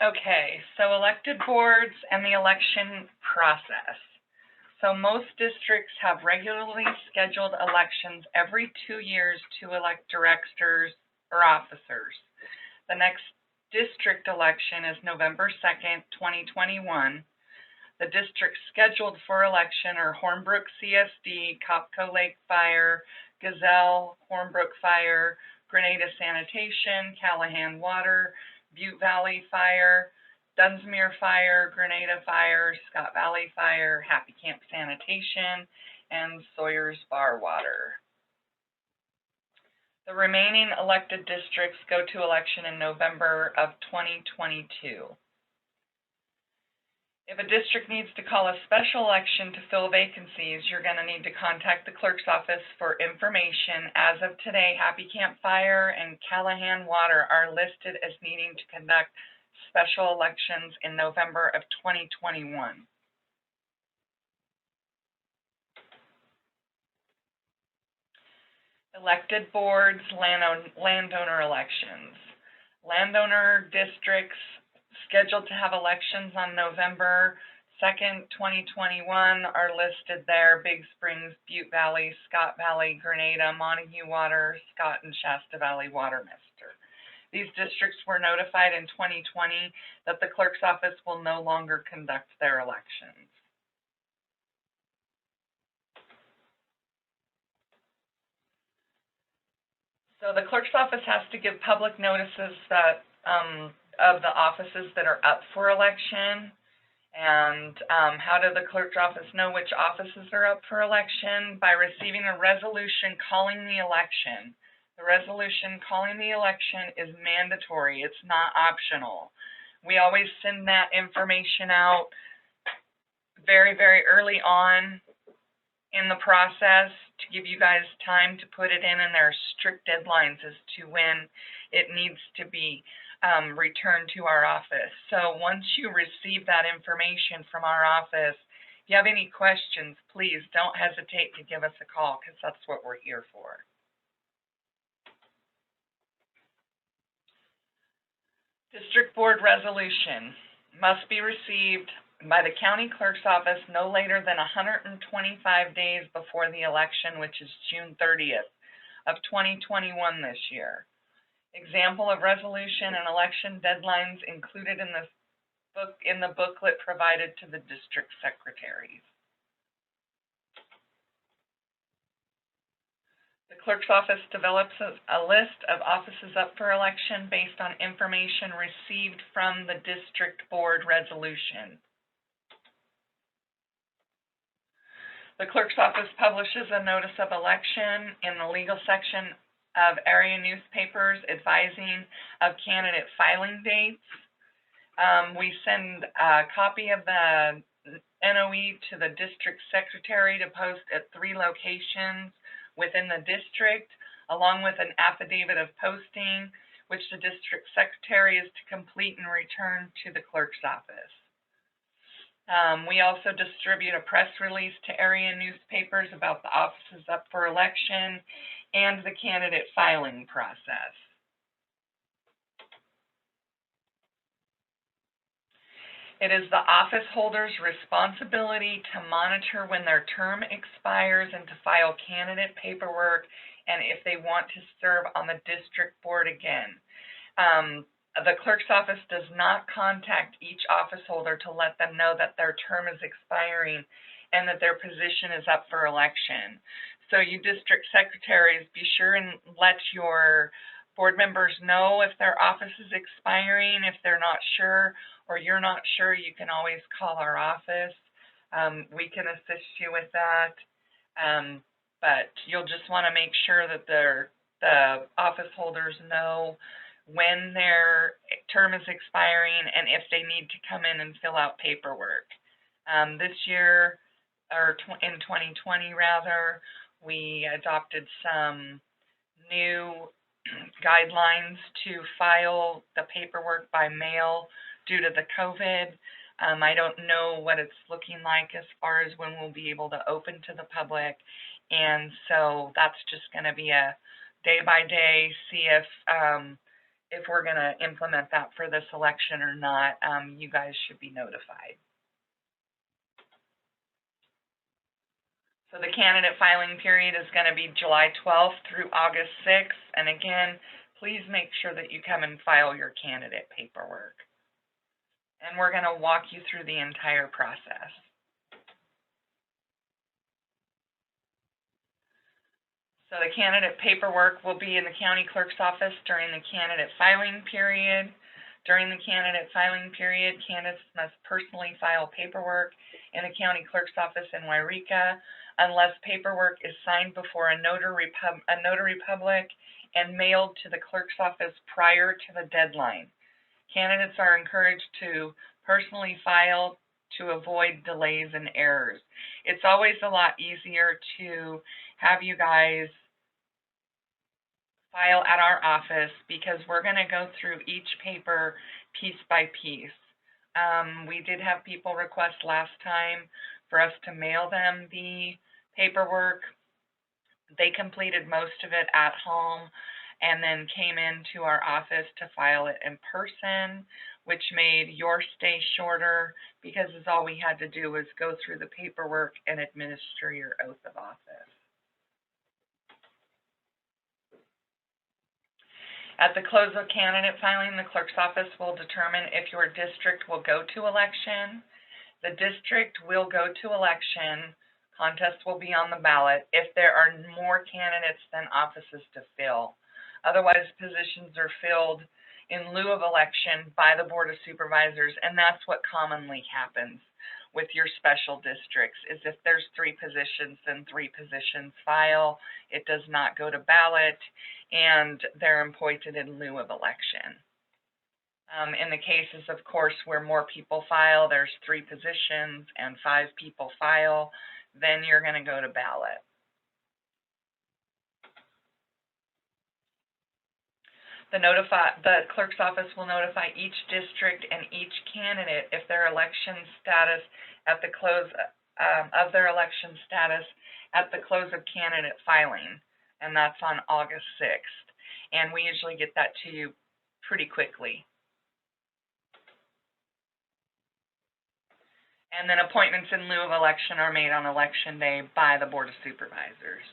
Okay, so elected boards and the election process. So most districts have regularly scheduled elections every 2 years to elect directors or officers. The next district election is November 2nd, 2021. The districts scheduled for election are Hornbrook CSD, Copco Lake Fire, Gazelle, Hornbrook Fire, Grenada Sanitation, Callahan Water, Butte Valley Fire, Dunsmuir Fire, Grenada Fire, Scott Valley Fire, Happy Camp Sanitation, and Sawyer's Bar Water. The remaining elected districts go to election in November of 2022. If a district needs to call a special election to fill vacancies, you're going to need to contact the clerk's office for information. As of today, Happy Camp Fire and Callahan Water are listed as needing to conduct special elections in November of 2021. Elected boards, landowner elections. Landowner districts scheduled to have elections on November 2nd, 2021 are listed there: Big Springs, Butte Valley, Scott Valley, Grenada, Montague Water, Scott and Shasta Valley Waterminster. These districts were notified in 2020 that the clerk's office will no longer conduct their elections. So the clerk's office has to give public notices that of the offices that are up for election. And how does the clerk's office know which offices are up for election? By receiving a resolution calling the election. The resolution calling the election is mandatory. It's not optional. We always send that information out very, very early on in the process to give you guys time to put it in, and there are strict deadlines as to when it needs to be returned to our office. So once you receive that information from our office, if you have any questions, please don't hesitate to give us a call, because that's what we're here for. District Board resolution must be received by the county clerk's office no later than 125 days before the election, which is June 30th of 2021 this year. Example of resolution and election deadlines included in the booklet provided to the district secretaries. The clerk's office develops a list of offices up for election based on information received from the district board resolution. The clerk's office publishes a notice of election in the legal section of area newspapers advising of candidate filing dates. We send a copy of the NOE to the district secretary to post at 3 locations within the district, along with an affidavit of posting, which the district secretary is to complete and return to the clerk's office. We also distribute a press release to area newspapers about the offices up for election and the candidate filing process. It is the office holder's responsibility to monitor when their term expires and to file candidate paperwork, and if they want to serve on the district board again. The clerk's office does not contact each office holder to let them know that their term is expiring and that their position is up for election. So you district secretaries, be sure and let your board members know if their office is expiring. If they're not sure or you're not sure, you can always call our office. We can assist you with that. But you'll just want to make sure that the office holders know when their term is expiring and if they need to come in and fill out paperwork. This year, or in 2020 rather, we adopted some new guidelines to file the paperwork by mail due to the COVID. I don't know what it's looking like as far as when we'll be able to open to the public, and so that's just going to be a day by day, see if if we're going to implement that for this election or not, you guys should be notified. So the candidate filing period is going to be July 12th through August 6th. And again, please make sure that you come and file your candidate paperwork. And we're going to walk you through the entire process. So the candidate paperwork will be in the county clerk's office during the candidate filing period. During the candidate filing period, candidates must personally file paperwork in the county clerk's office in Wairika unless paperwork is signed before a notary public and mailed to the clerk's office prior to the deadline. Candidates are encouraged to personally file to avoid delays and errors. It's always a lot easier to have you guys file at our office because we're going to go through each paper piece by piece. We did have people request last time for us to mail them the paperwork. They completed most of it at home and then came into our office to file it in person, which made your stay shorter because all we had to do was go through the paperwork and administer your oath of office. At the close of candidate filing, the clerk's office will determine if your district will go to election. The district will go to election. Contest will be on the ballot if there are more candidates than offices to fill. Otherwise, positions are filled in lieu of election by the Board of Supervisors, and that's what commonly happens with your special districts, is if there's 3 positions, then 3 positions file. It does not go to ballot, and they're appointed in lieu of election. In the cases, of course, where more people file, there's 3 positions and 5 people file, then you're going to go to ballot. The clerk's office will notify each district and each candidate if their election status at the close of their election status at the close of candidate filing, and that's on August 6th. And we usually get that to you pretty quickly. And then appointments in lieu of election are made on election day by the Board of Supervisors.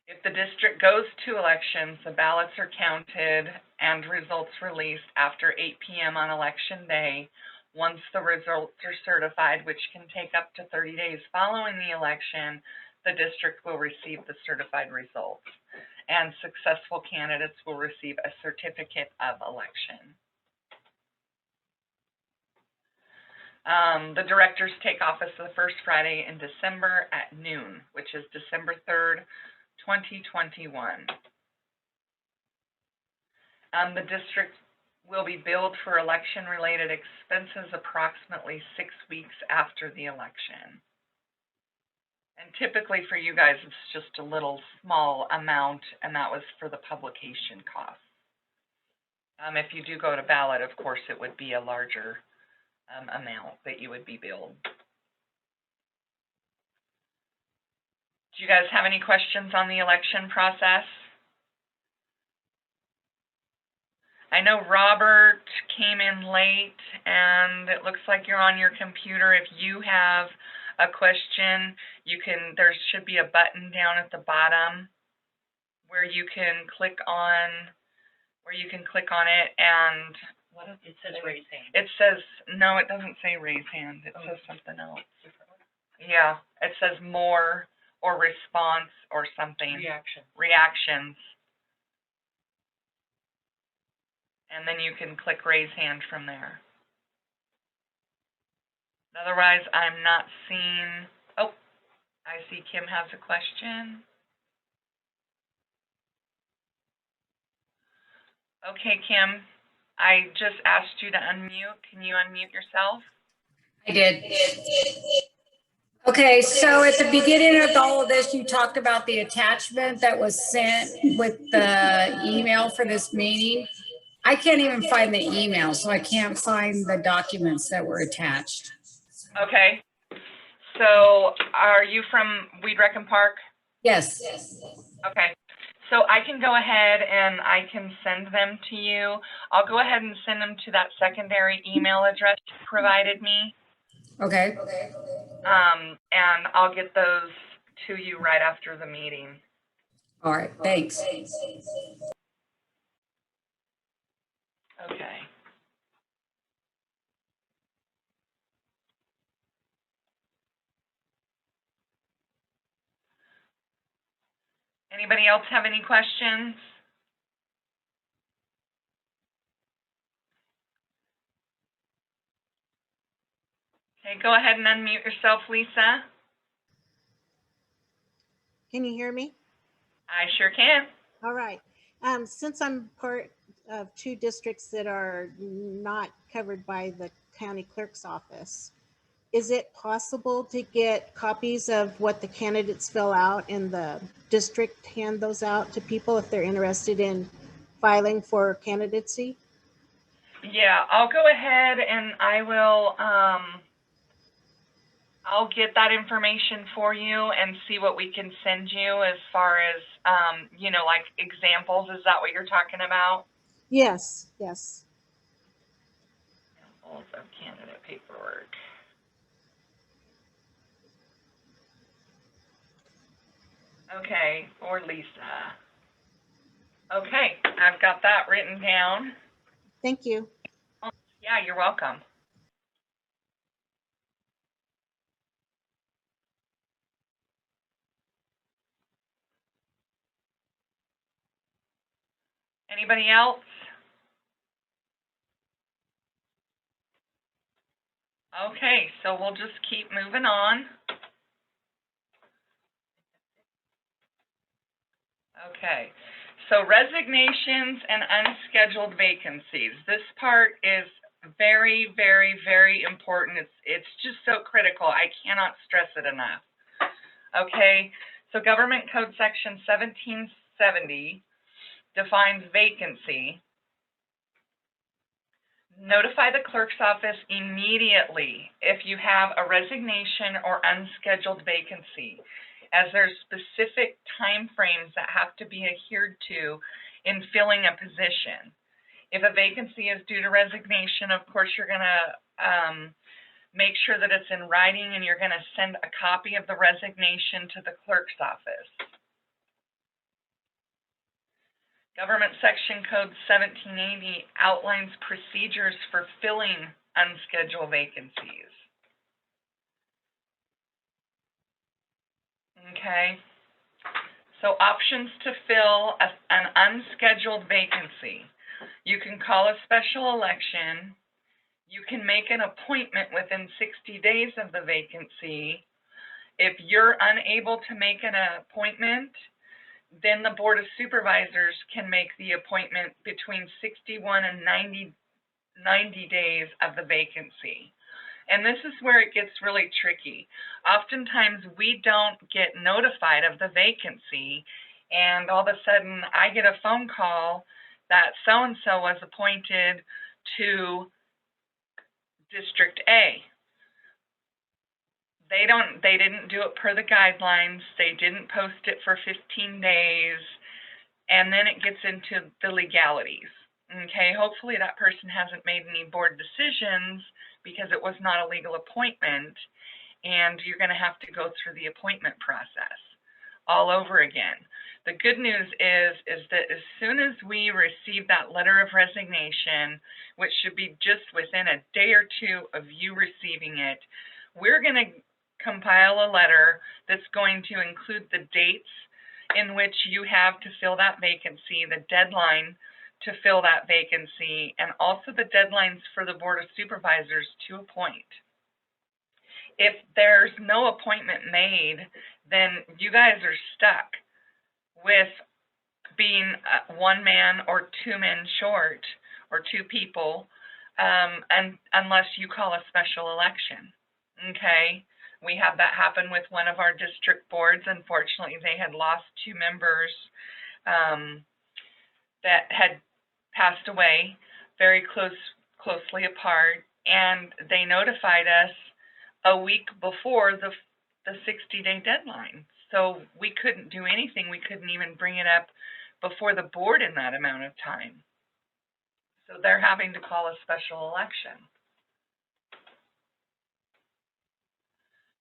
If the district goes to elections, the ballots are counted and results released after 8 p.m. on election day. Once the results are certified, which can take up to 30 days following the election, the district will receive the certified results, and successful candidates will receive a certificate of election. The directors take office the first Friday in December at noon, which is December 3rd, 2021. The district will be billed for election-related expenses approximately 6 weeks after the election. And typically for you guys, it's just a little small amount, and that was for the publication costs. If you do go to ballot, of course, it would be a larger amount that you would be billed. Do you guys have any questions on the election process? I know Robert came in late, and it looks like you're on your computer. If you have a question, there should be a button down at the bottom where you can click on it, and It says raise hand. it says, no, it doesn't say raise hand. It says something else. Yeah, it says more or response or something. Reactions. And then you can click raise hand from there. Otherwise, I'm not seeing, oh, I see Kim has a question. Okay, Kim, I just asked you to unmute. Can you unmute yourself? I did. Okay, so at the beginning of all of this, you talked about the attachment that was sent with the email for this meeting. I can't even find the email, so I can't find the documents that were attached. Okay. So are you from Weed Wrecking Park? Yes. Okay. So I can go ahead and I can send them to you. I'll go ahead and send them to that secondary email address you provided me. Okay. And I'll get those to you right after the meeting. All right, thanks. Okay. Anybody else have any questions? Okay, go ahead and unmute yourself, Lisa. Can you hear me? I sure can. All right. Since I'm part of two districts that are not covered by the county clerk's office, is it possible to get copies of what the candidates fill out in the district, hand those out to people if they're interested in filing for candidacy? Yeah, I'll go ahead and I will, I'll get that information for you and see what we can send you as far as, you know, like examples. Is that what you're talking about? Yes, yes. Examples of candidate paperwork. Okay, or Lisa. Okay, I've got that written down. Thank you. Yeah, you're welcome. Anybody else? Okay, so we'll just keep moving on. Okay, so resignations and unscheduled vacancies. This part is very, very, very important. It's just so critical. I cannot stress it enough. Okay, so Government Code Section 1770 defines vacancy. Notify the clerk's office immediately if you have a resignation or unscheduled vacancy, as there's specific timeframes that have to be adhered to in filling a position. If a vacancy is due to resignation, of course, you're going to make sure that it's in writing, and you're going to send a copy of the resignation to the clerk's office. Government Section Code 1780 outlines procedures for filling unscheduled vacancies. Okay, so options to fill an unscheduled vacancy. You can call a special election. You can make an appointment within 60 days of the vacancy. If you're unable to make an appointment, then the Board of Supervisors can make the appointment between 61 and 90 days of the vacancy. And this is where it gets really tricky. Oftentimes we don't get notified of the vacancy, and all of a sudden I get a phone call that so-and-so was appointed to District A. They didn't do it per the guidelines. They didn't post it for 15 days. And then it gets into the legalities. Okay, hopefully that person hasn't made any board decisions because it was not a legal appointment, and you're going to have to go through the appointment process all over again. The good news is that as soon as we receive that letter of resignation, which should be just within a day or two of you receiving it, we're going to compile a letter that's going to include the dates in which you have to fill that vacancy, the deadline to fill that vacancy, and also the deadlines for the Board of Supervisors to appoint. If there's no appointment made, then you guys are stuck with being one man or two men short, or two people, and unless you call a special election. Okay, we had that happen with one of our district boards. Unfortunately, they had lost two members that had passed away very closely apart, and they notified us a week before the 60-day deadline. So we couldn't do anything. We couldn't even bring it up before the board in that amount of time. So they're having to call a special election.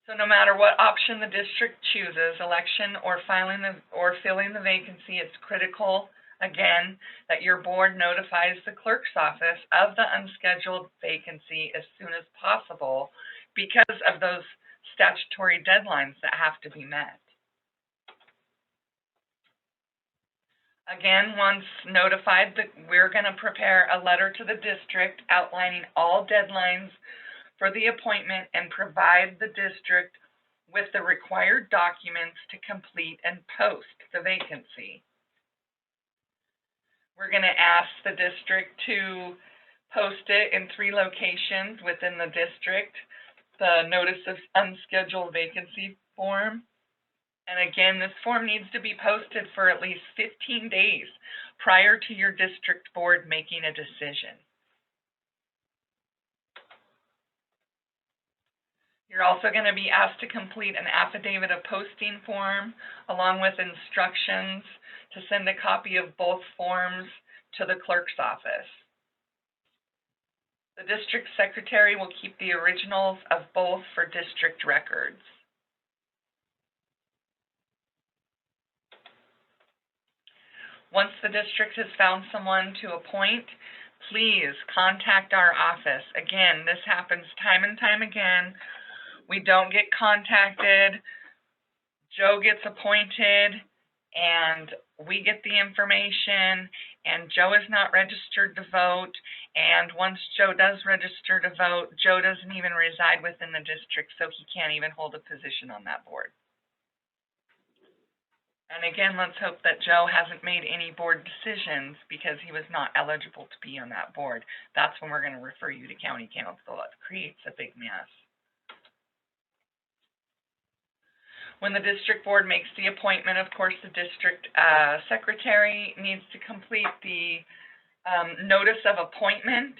So no matter what option the district chooses, election or filling the vacancy, it's critical, again, that your board notifies the clerk's office of the unscheduled vacancy as soon as possible because of those statutory deadlines that have to be met. Again, once notified, we're going to prepare a letter to the district outlining all deadlines for the appointment and provide the district with the required documents to complete and post the vacancy. We're going to ask the district to post it in 3 locations within the district, the notice of unscheduled vacancy form. And again, this form needs to be posted for at least 15 days prior to your district board making a decision. You're also going to be asked to complete an affidavit of posting form along with instructions to send a copy of both forms to the clerk's office. The district secretary will keep the originals of both for district records. Once the district has found someone to appoint, please contact our office. Again, this happens time and time again. We don't get contacted. Joe gets appointed, and we get the information, and Joe is not registered to vote. And once Joe does register to vote, Joe doesn't even reside within the district, so he can't even hold a position on that board. And again, let's hope that Joe hasn't made any board decisions because he was not eligible to be on that board. That's when we're going to refer you to county council. It creates a big mess. When the district board makes the appointment, of course, the district secretary needs to complete the notice of appointment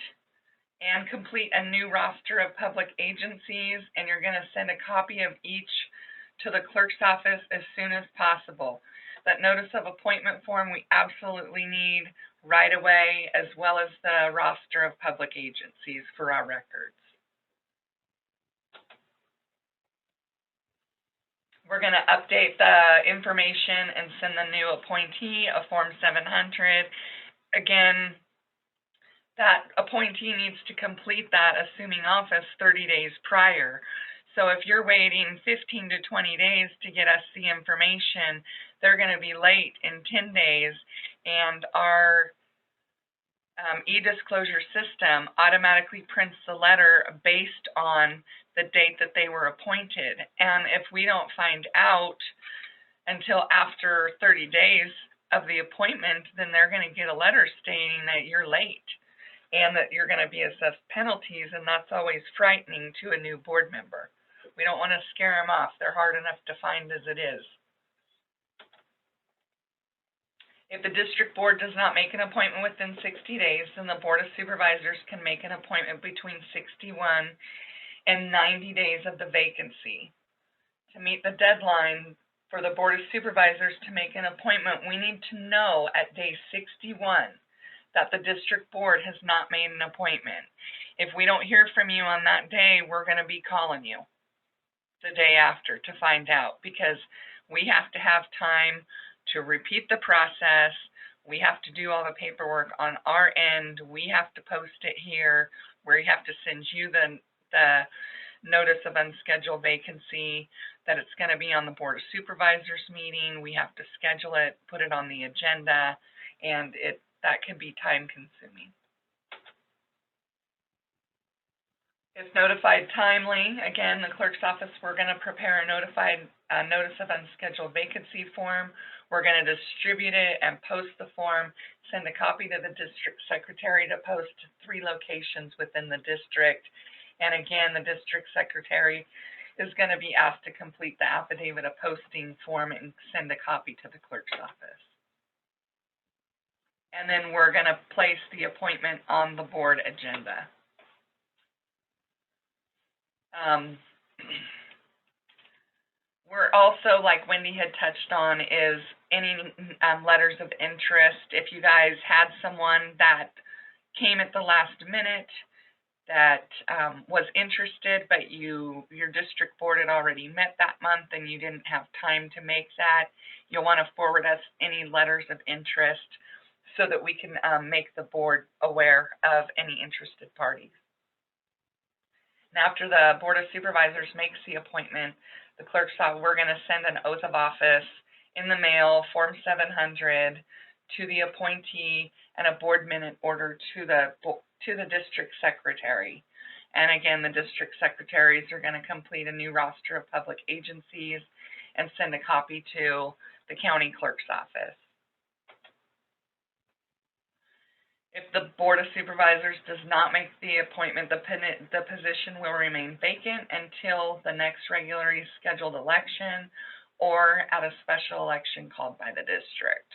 and complete a new roster of public agencies, and you're going to send a copy of each to the clerk's office as soon as possible. That notice of appointment form we absolutely need right away, as well as the roster of public agencies for our records. We're going to update the information and send the new appointee a Form 700. Again, that appointee needs to complete that assuming office 30 days prior. So if you're waiting 15 to 20 days to get us the information, they're going to be late in 10 days, and our e-disclosure system automatically prints the letter based on the date that they were appointed. And if we don't find out until after 30 days of the appointment, then they're going to get a letter stating that you're late and that you're going to be assessed penalties, and that's always frightening to a new board member. We don't want to scare them off. They're hard enough to find as it is. If the district board does not make an appointment within 60 days, then the Board of Supervisors can make an appointment between 61 and 90 days of the vacancy. To meet the deadline for the Board of Supervisors to make an appointment, we need to know at day 61 that the district board has not made an appointment. If we don't hear from you on that day, we're going to be calling you the day after to find out, because we have to have time to repeat the process. We have to do all the paperwork on our end. We have to post it here. We have to send you the notice of unscheduled vacancy, that it's going to be on the Board of Supervisors meeting. We have to schedule it, put it on the agenda, and that can be time consuming. If notified timely, again, the clerk's office, we're going to prepare a notice of unscheduled vacancy form. We're going to distribute it and post the form, send a copy to the district secretary to post to 3 locations within the district. And again, the district secretary is going to be asked to complete the affidavit of posting form and send a copy to the clerk's office. And then we're going to place the appointment on the board agenda. We're also, like Wendy had touched on, is any letters of interest. If you guys had someone that came at the last minute that was interested, but your district board had already met that month and you didn't have time to make that, you'll want to forward us any letters of interest so that we can make the board aware of any interested parties. And after the Board of Supervisors makes the appointment, the clerk's office, we're going to send an oath of office in the mail, Form 700, to the appointee, and a board minute order to the district secretary. And again, the district secretaries are going to complete a new roster of public agencies and send a copy to the county clerk's office. If the Board of Supervisors does not make the appointment, the position will remain vacant until the next regularly scheduled election or at a special election called by the district.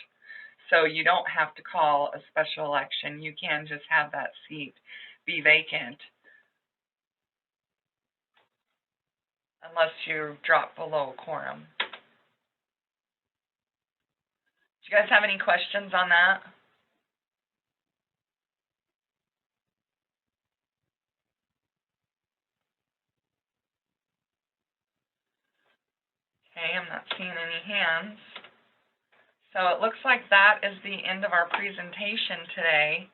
So you don't have to call a special election. You can just have that seat be vacant unless you drop below a quorum. Do you guys have any questions on that? Okay, I'm not seeing any hands. So it looks like that is the end of our presentation today.